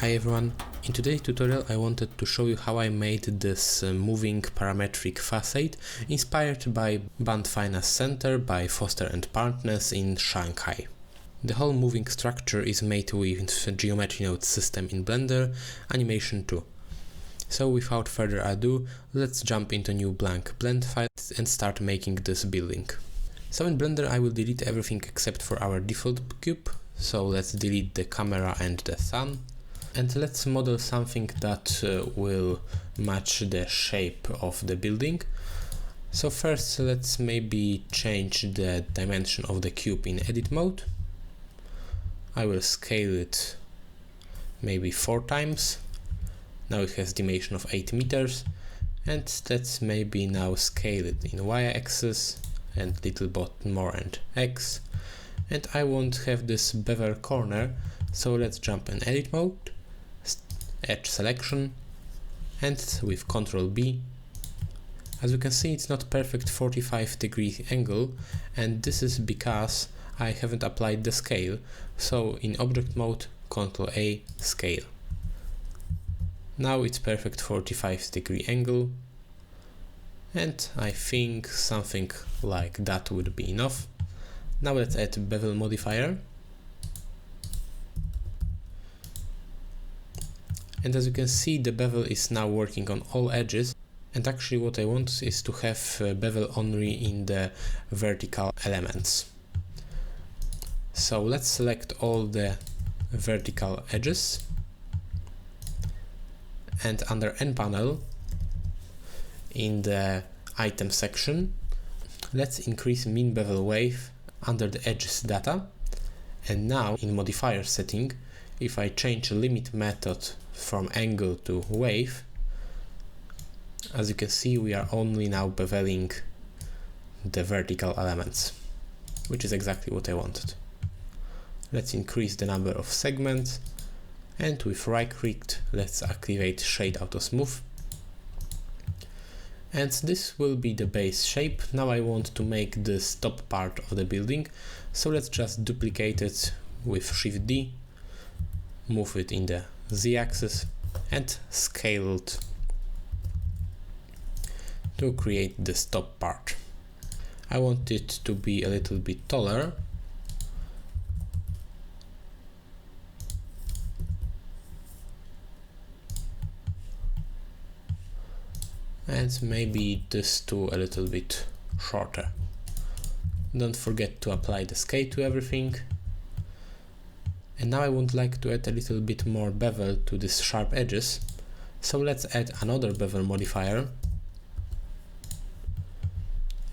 Hi everyone, in today's tutorial I wanted to show you how I made this moving parametric facade inspired by Bund Finance Center by Foster & Partners in Shanghai. The whole moving structure is made with geometry node system in Blender Animation 2. So without further ado, let's jump into new blank blend file and start making this building. So in Blender I will delete everything except for our default cube, so let's delete the camera and the sun. And let's model something that will match the shape of the building. So first let's maybe change the dimension of the cube in edit mode. I will scale it maybe 4 times. Now it has dimension of 8 meters. And let's maybe now scale it in y-axis and little bit more and x. And I won't have this bevel corner, so let's jump in edit mode. Edge selection, and with Ctrl B. As you can see, it's not perfect 45-degree angle, and this is because I haven't applied the scale. So in object mode, Ctrl A, scale. Now it's perfect 45-degree angle, and I think something like that would be enough. Now let's add bevel modifier. And as you can see, the bevel is now working on all edges, and actually what I want is to have bevel only in the vertical elements. So let's select all the vertical edges, and under N panel in the item section, let's increase mean bevel wave under the edges data. And now in modifier setting, if I change limit method from angle to wave, as you can see, we are only now beveling the vertical elements, which is exactly what I wanted. Let's increase the number of segments, and with right click let's activate Shade Auto Smooth. And this will be the base shape. Now I want to make this top part of the building, so let's just duplicate it with Shift D, move it in the Z-axis and scale it to create this top part. I want it to be a little bit taller, and maybe this too a little bit shorter. Don't forget to apply the scale to everything. And now I would like to add a little bit more bevel to these sharp edges, so let's add another bevel modifier,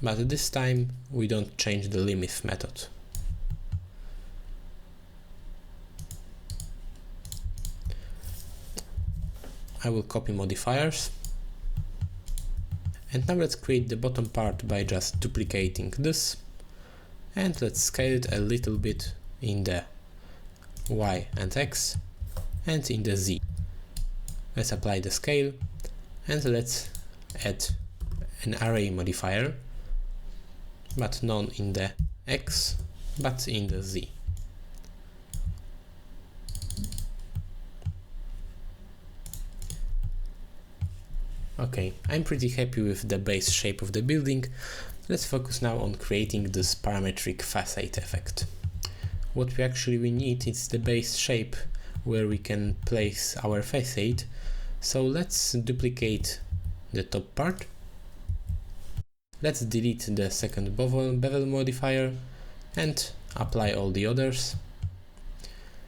but this time we don't change the limit method. I will copy modifiers, and now let's create the bottom part by just duplicating this, and let's scale it a little bit in the Y and X and in the Z. Let's apply the scale, and let's add an array modifier, but not in the X but in the Z. Okay, I'm pretty happy with the base shape of the building. Let's focus now on creating this parametric facade effect. What we need is the base shape where we can place our facade. So let's duplicate the top part. Let's delete the second bevel modifier and apply all the others.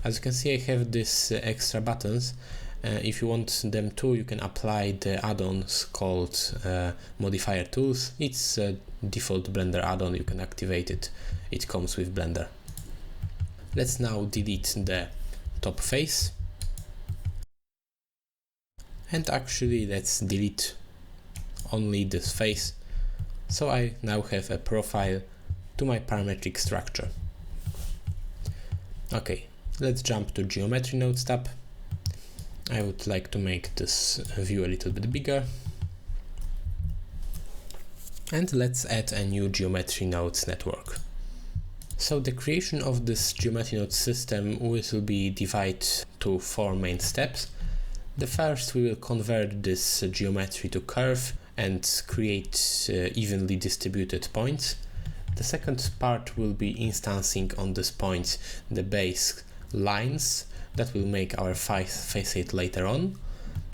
As you can see, I have these extra buttons. If you want them too, you can apply the add-ons called Modifier Tools. It's a default Blender add-on, you can activate it. It comes with Blender. Let's now delete the top face, and actually let's delete only this face, so I now have a profile to my parametric structure. Okay, let's jump to Geometry Nodes tab. I would like to make this view a little bit bigger, and let's add a new Geometry Nodes network. So the creation of this geometry node system will be divided to 4 main steps. The first, we will convert this geometry to curve and create evenly distributed points. The second part will be instancing on this point the base lines that will make our facade later on.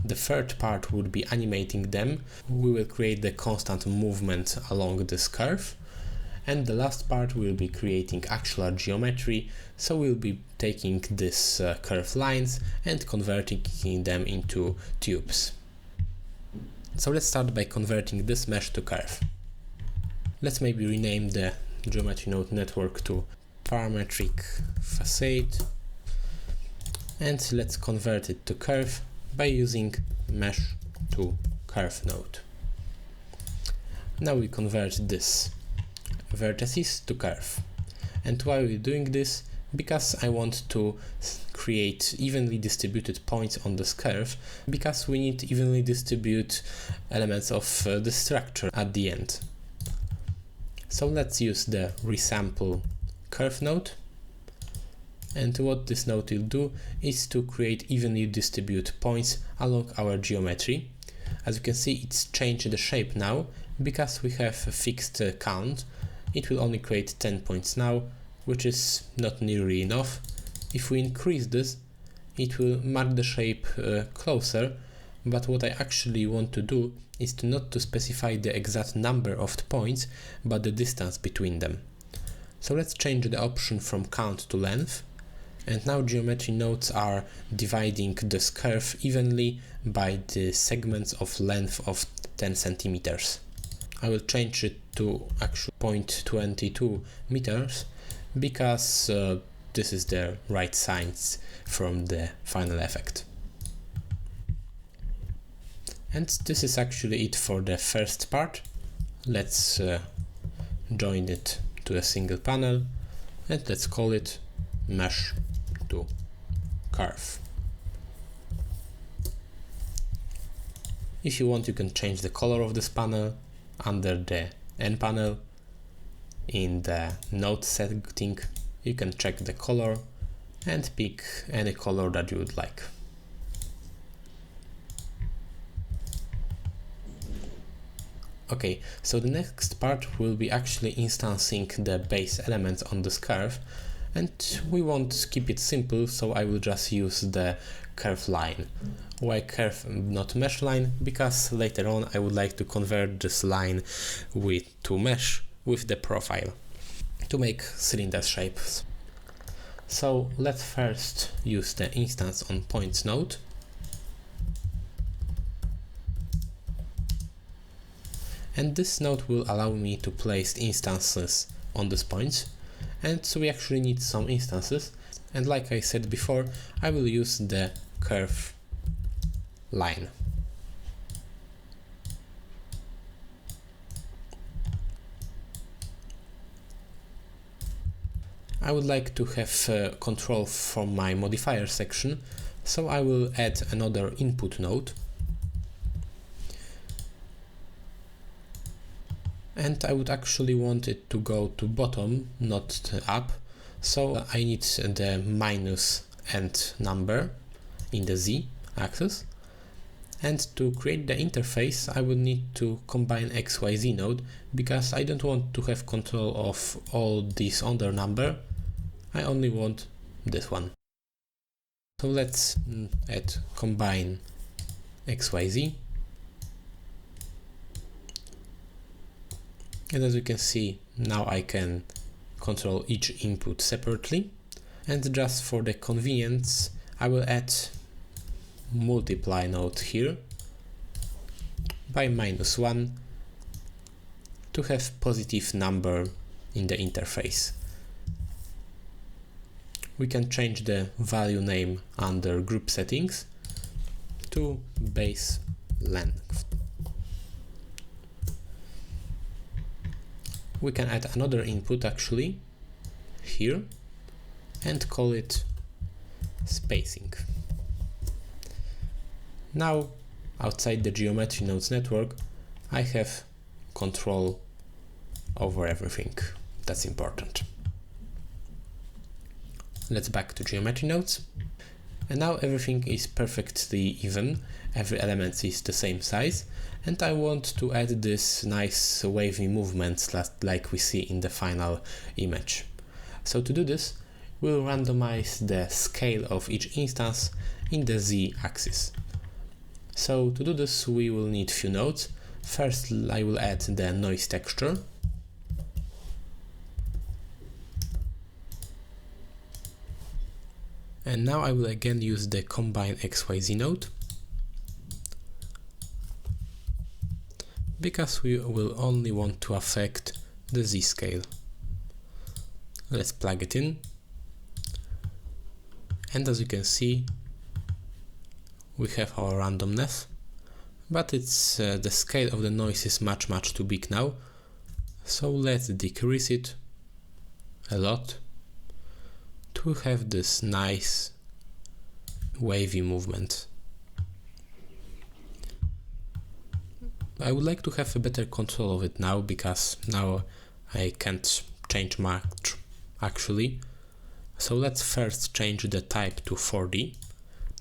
The third part would be animating them. We will create the constant movement along this curve. And the last part will be creating actual geometry, so we'll be taking these curved lines and converting them into tubes. So let's start by converting this mesh to curve. Let's maybe rename the geometry node network to Parametric Facade, and let's convert it to curve by using mesh to curve node. Now we convert this vertices to curve. And why are we doing this? Because I want to create evenly distributed points on this curve, because we need to evenly distribute elements of the structure at the end. So let's use the resample curve node. And what this node will do is to create evenly distributed points along our geometry. As you can see, it's changed the shape now because we have a fixed count. It will only create 10 points now, which is not nearly enough. If we increase this, it will mark the shape closer, but what I actually want to do is not to specify the exact number of points, but the distance between them. So let's change the option from count to length, and now geometry nodes are dividing this curve evenly by the segments of length of 10 centimeters. I will change it to actual 0.22 meters because this is the right size from the final effect. And this is actually it for the first part. Let's join it to a single panel, and let's call it mesh to curve. If you want, you can change the color of this panel under the N panel. In the node setting, you can check the color and pick any color that you would like. Okay, so the next part will be actually instancing the base elements on this curve, and we want to keep it simple, so I will just use the curve line. Why curve, not mesh line? Because later on I would like to convert this line to mesh with the profile to make cylinder shapes. So let's first use the instance on points node. And this node will allow me to place instances on these points. And so we actually need some instances. And like I said before, I will use the curve line. I would like to have control from my modifier section, so I will add another input node. And I would actually want it to go to bottom, not up, so I need the minus and number in the Z axis. And to create the interface, I will need to combine XYZ node, because I don't want to have control of all these other number. I only want this one. So let's add combine XYZ. And as you can see, now I can control each input separately. And just for the convenience, I will add multiply node here by -1 to have positive number in the interface. We can change the value name under group settings to base length. We can add another input actually here and call it spacing. Now, outside the geometry nodes network, I have control over everything. That's important. Let's back to geometry nodes. And now everything is perfectly even, every element is the same size, and I want to add this nice wavy movement like we see in the final image. So to do this, we'll randomize the scale of each instance in the z-axis. So to do this, we will need few nodes. First, I will add the noise texture. And now I will again use the combine XYZ node, because we will only want to affect the Z scale. Let's plug it in. And as you can see, we have our randomness, but it's the scale of the noise is much too big now. So let's decrease it a lot to have this nice wavy movement. I would like to have a better control of it now, because now I can't change much actually. So let's first change the type to 4D.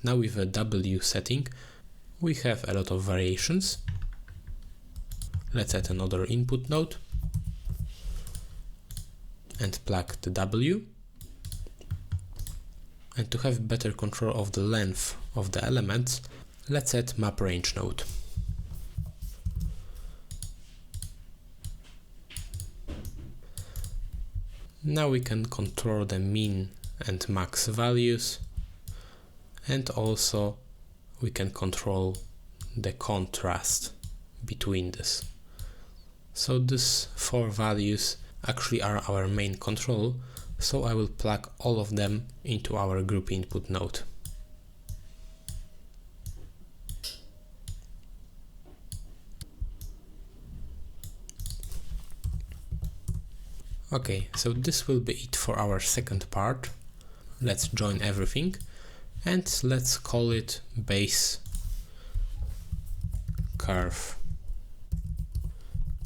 Now with a W setting, we have a lot of variations. Let's add another input node and plug the W. And to have better control of the length of the elements, let's add map range node. Now we can control the min and max values, and also we can control the contrast between this. So these 4 values actually are our main control, so I will plug all of them into our group input node. Okay, so this will be it for our second part. Let's join everything and let's call it base curve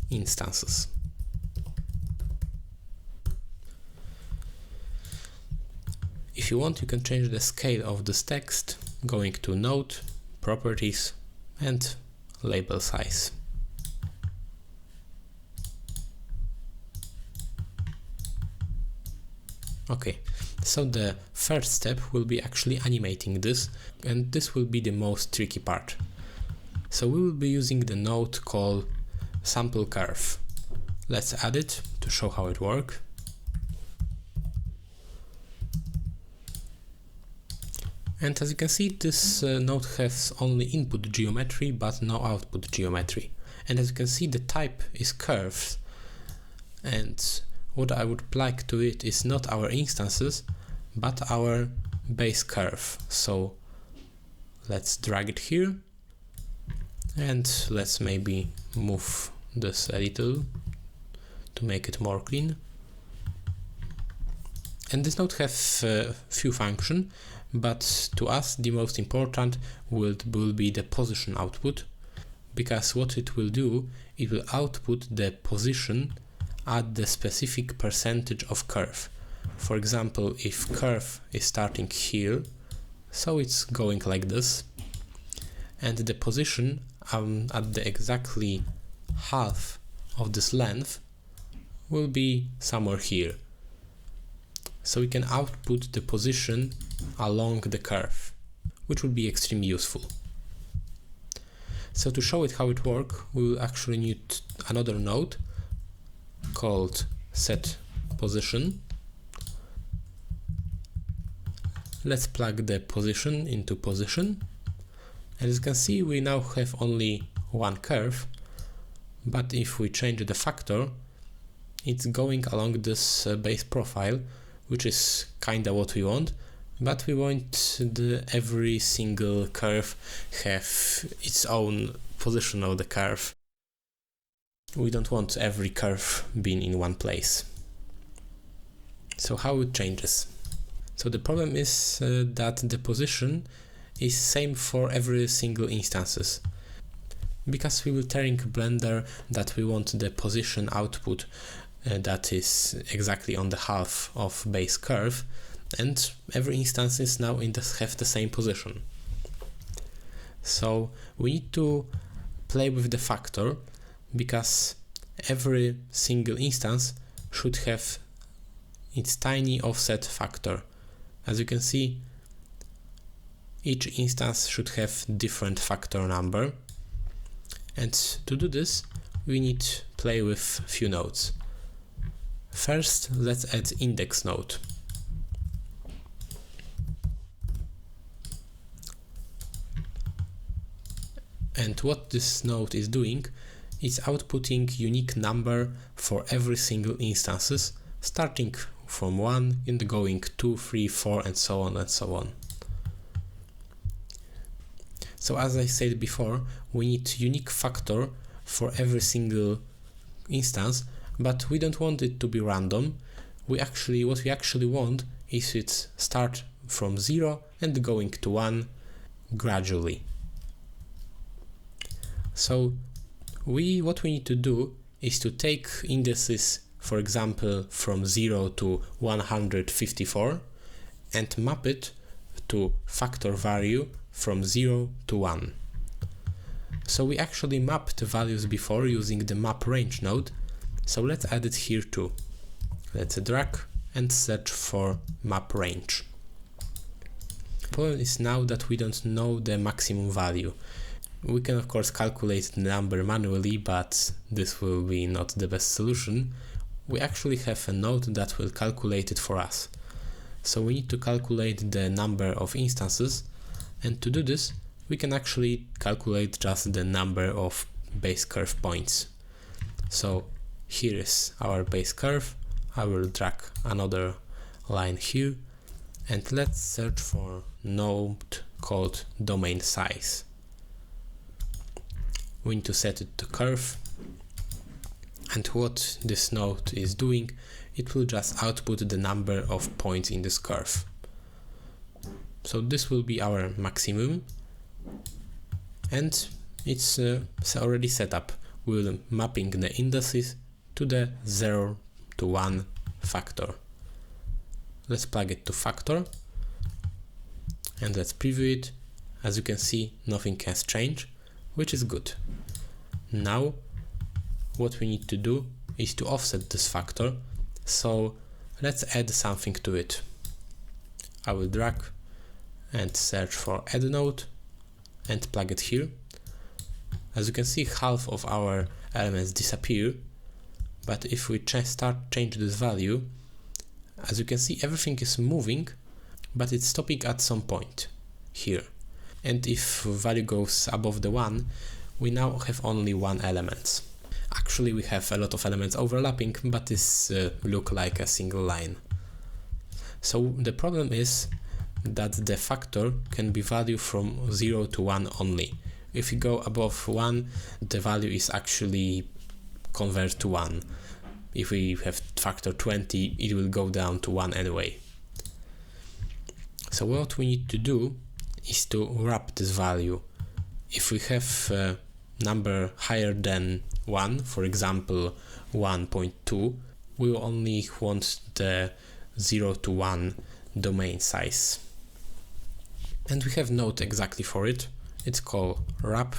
instances. If you want, you can change the scale of this text, going to Node, Properties, and Label Size. Okay, so the first step will be actually animating this, and this will be the most tricky part. So we will be using the node called Sample Curve. Let's add it to show how it works. And as you can see, this node has only input geometry but no output geometry. And as you can see, the type is curves, and what I would plug to it is not our instances but our base curve. So let's drag it here and let's maybe move this a little to make it more clean. And this node has few functions, but to us the most important will be the position output, because what it will do, it will output the position at the specific percentage of curve. For example, if curve is starting here, so it's going like this, and the position at the exactly half of this length will be somewhere here. So we can output the position along the curve, which would be extremely useful. So to show it how it works, we will actually need another node called set position. Let's plug the position into position. As you can see, we now have only one curve, but if we change the factor, it's going along this base profile, which is kinda what we want, but we want every single curve have its own position of the curve. We don't want every curve being in one place. So how it changes? So the problem is that the position is same for every single instances. Because we will telling Blender that we want the position output that is exactly on the half of base curve, and every instance is now have the same position. So we need to play with the factor, because every single instance should have its tiny offset factor. As you can see, each instance should have different factor number, and to do this we need to play with few nodes. First, let's add index node. And what this node is doing is outputting unique number for every single instances, starting from 1 and going 2, 3, 4 and so on and so on. So as I said before, we need unique factor for every single instance, but we don't want it to be random. What we actually want is it start from 0 and going to 1 gradually. So what we need to do is to take indices, for example, from 0 to 154 and map it to factor value from 0 to 1. So we actually mapped the values before using the map range node, so let's add it here too. Let's drag and search for map range. The problem is now that we don't know the maximum value. We can of course calculate the number manually, but this will be not the best solution. We actually have a node that will calculate it for us. So we need to calculate the number of instances, and to do this we can actually calculate just the number of base curve points. So here is our base curve. I will drag another line here, and let's search for node called domain size. We need to set it to curve, and what this node is doing, it will just output the number of points in this curve. So this will be our maximum, and it's already set up. We're mapping the indices to the 0 to 1 factor. Let's plug it to factor and let's preview it. As you can see, nothing has changed, which is good. Now what we need to do is to offset this factor, so let's add something to it. I will drag and search for add node and plug it here. As you can see, half of our elements disappear, but if we start change this value, as you can see, everything is moving, but it's stopping at some point here. And if value goes above the 1, we now have only 1 element. Actually we have a lot of elements overlapping, but this look like a single line. So the problem is that the factor can be value from 0 to 1 only. If you go above 1, the value is actually converted to 1. If we have factor 20, it will go down to 1 anyway. So what we need to do is to wrap this value. If we have a number higher than 1, for example 1.2, we will only want the 0 to 1 domain size. And we have node exactly for it. It's called wrap.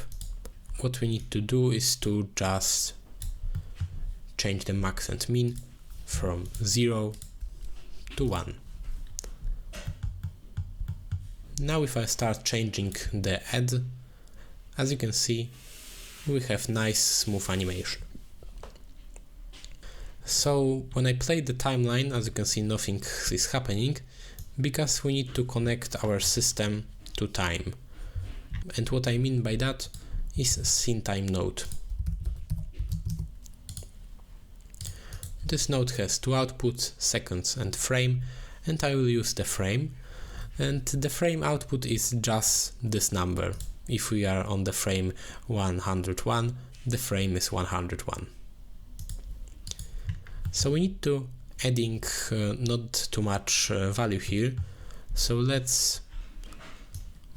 What we need to do is to just change the max and min from 0 to 1. Now if I start changing the add, as you can see, we have nice smooth animation. So when I play the timeline, as you can see, nothing is happening because we need to connect our system to time. And what I mean by that is SynTime node. This node has two outputs, seconds and frame, and I will use the frame. And the frame output is just this number. If we are on the frame 101, the frame is 101. So we need to adding not too much value here. So let's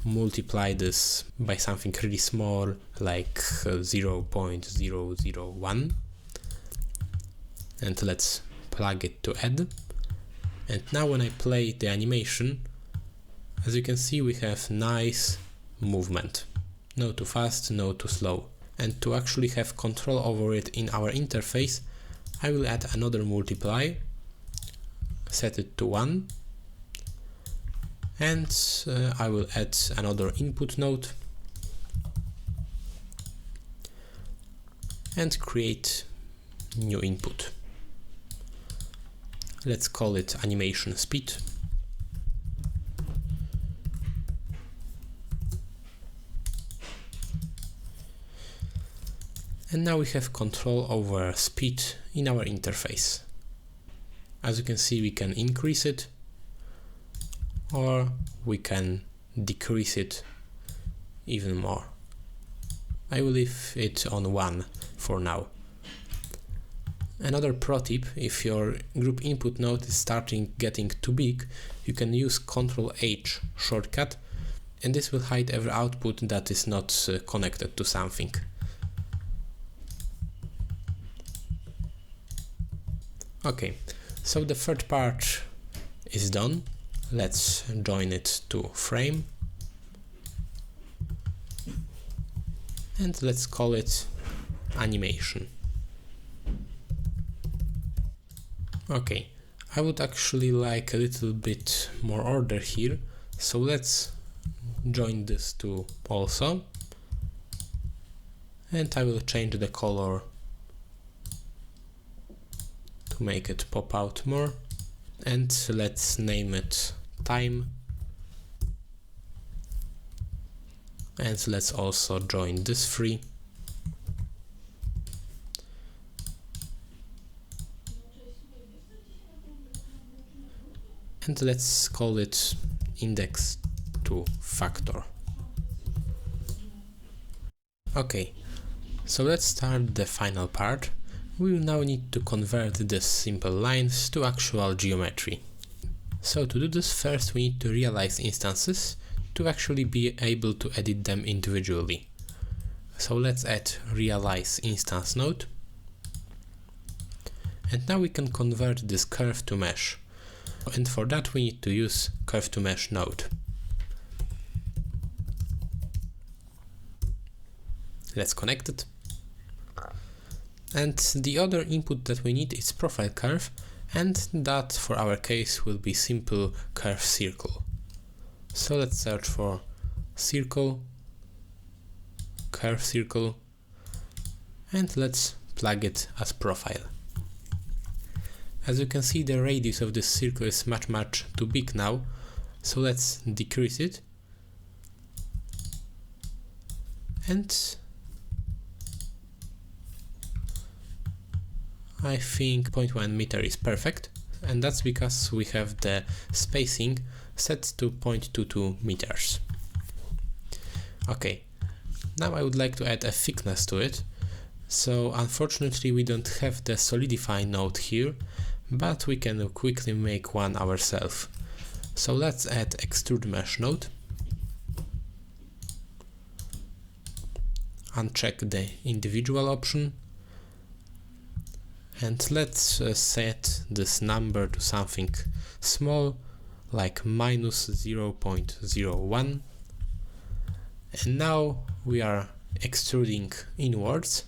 multiply this by something really small, like 0.001, and let's plug it to add. And now when I play the animation, as you can see, we have nice movement. No too fast, no too slow. And to actually have control over it in our interface, I will add another multiply, set it to 1, and I will add another input node and create new input. Let's call it animation speed. And now we have control over speed in our interface. As you can see, we can increase it or we can decrease it even more. I will leave it on 1 for now. Another pro tip: if your group input node is getting too big, you can use Ctrl-H shortcut, and this will hide every output that is not connected to something. Okay, so the third part is done. Let's join it to frame and let's call it animation. Okay, I would actually like a little bit more order here, so let's join this to also, and I will change the color to make it pop out more, and let's name it time, and let's also join this three. And let's call it index to factor. Okay, so let's start the final part. We will now need to convert these simple lines to actual geometry. So to do this, first we need to realize instances to actually be able to edit them individually. So let's add realize instance node. And now we can convert this curve to mesh. And for that we need to use curve to mesh node. Let's connect it. And the other input that we need is profile curve, and that for our case will be simple curve circle. So let's search for circle, curve circle, and let's plug it as profile. As you can see, the radius of this circle is much too big now, so let's decrease it. And I think 0.1 meter is perfect, and that's because we have the spacing set to 0.22 meters. Okay, now I would like to add a thickness to it. So unfortunately we don't have the solidify node here, but we can quickly make one ourselves. So let's add extrude mesh node, uncheck the individual option, and let's set this number to something small, like -0.01. And now we are extruding inwards,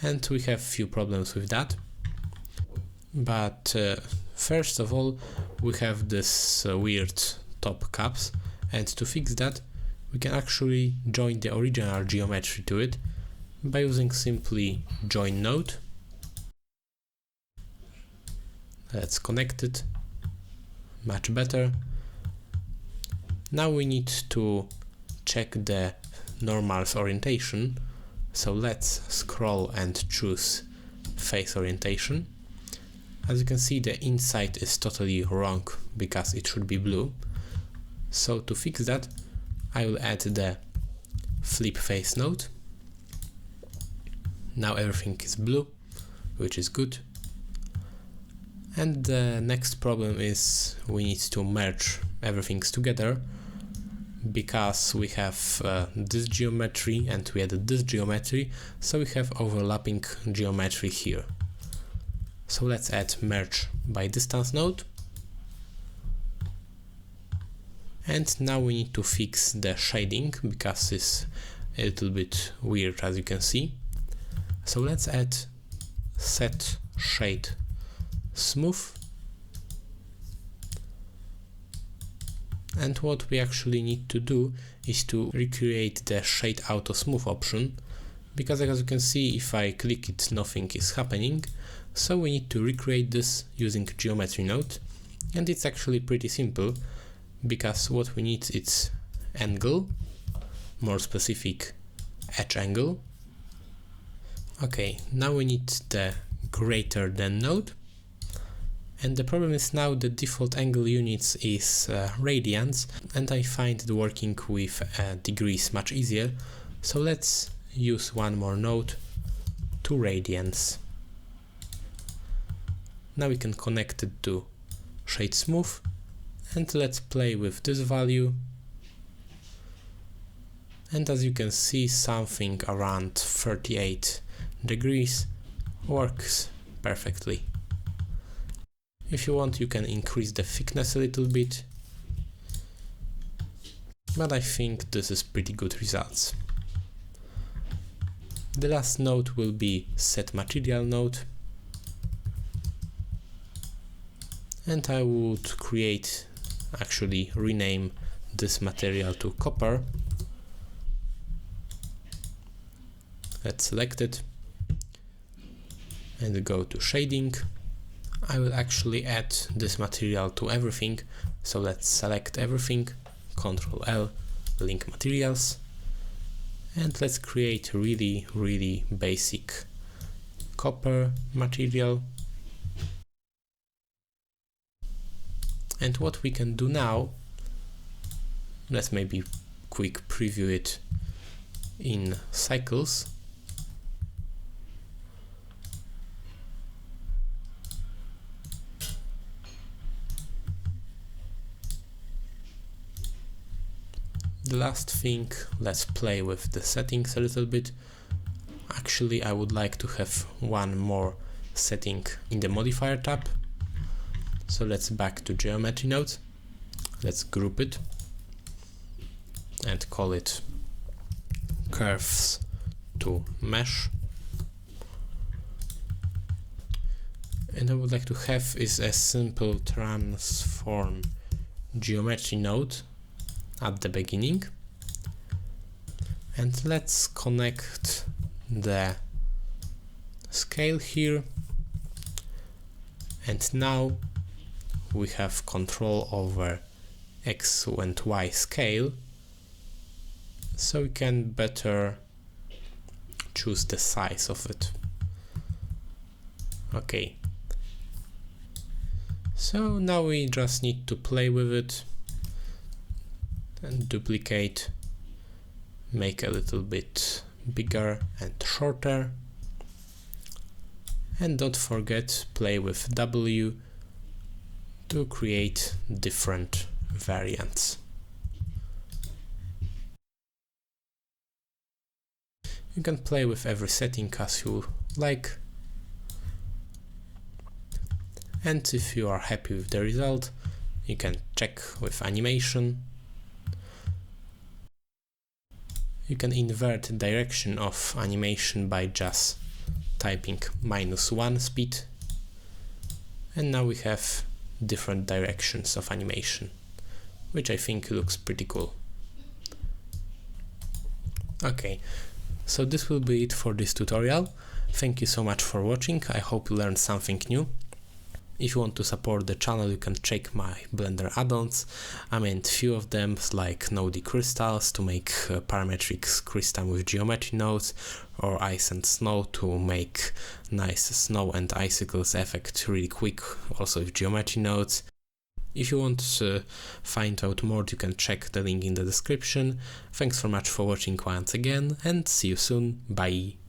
and we have few problems with that. But first of all, we have this weird top caps, and to fix that we can actually join the original geometry to it by using simply join node. Let's connect it, much better. Now we need to check the normals orientation, so let's scroll and choose face orientation. As you can see, the inside is totally wrong because it should be blue. So to fix that, I will add the flip face node. Now everything is blue, which is good. And the next problem is we need to merge everything together, because we have this geometry and we added this geometry, so we have overlapping geometry here. So let's add merge by distance node, And now we need to fix the shading because it's a little bit weird, as you can see. So let's add set shade smooth. And what we actually need to do is to recreate the shade auto smooth option, because as you can see, if I click it, nothing is happening. So we need to recreate this using geometry node, and it's actually pretty simple, because what we need is angle, more specific edge angle. Okay, now we need the greater than node, and the problem is now the default angle units is radians, and I find working with degrees much easier. So let's use one more node to radians. Now we can connect it to shade smooth, and let's play with this value. And as you can see, something around 38 degrees works perfectly. If you want, you can increase the thickness a little bit, but I think this is pretty good results. The last node will be set material node, and I would rename this material to copper. Let's select it and go to shading. I will actually add this material to everything, so let's select everything, Ctrl L, link materials, and let's create really basic copper material. And what we can do now, let's maybe quick preview it in cycles. The last thing, let's play with the settings a little bit. Actually, I would like to have one more setting in the modifier tab. So let's back to geometry node. Let's group it and call it curves to mesh. And I would like to have is a simple transform geometry node at the beginning, and let's connect the scale here, and now we have control over X and Y scale, so we can better choose the size of it. Okay, so now we just need to play with it and duplicate, make a little bit bigger and shorter, and don't forget, play with W to create different variants. You can play with every setting as you like, and if you are happy with the result, you can check with animation. You can invert the direction of animation by just typing -1 speed, and now we have different directions of animation, which I think looks pretty cool. Okay, so this will be it for this tutorial. Thank you so much for watching. I hope you learned something new. If you want to support the channel, you can check my Blender add-ons. I made few of them, like Nodee crystals to make parametric crystal with geometry nodes, or ice and snow to make nice snow and icicles effect really quick, also with geometry nodes. If you want to find out more, you can check the link in the description. Thanks so much for watching once again, and see you soon. Bye!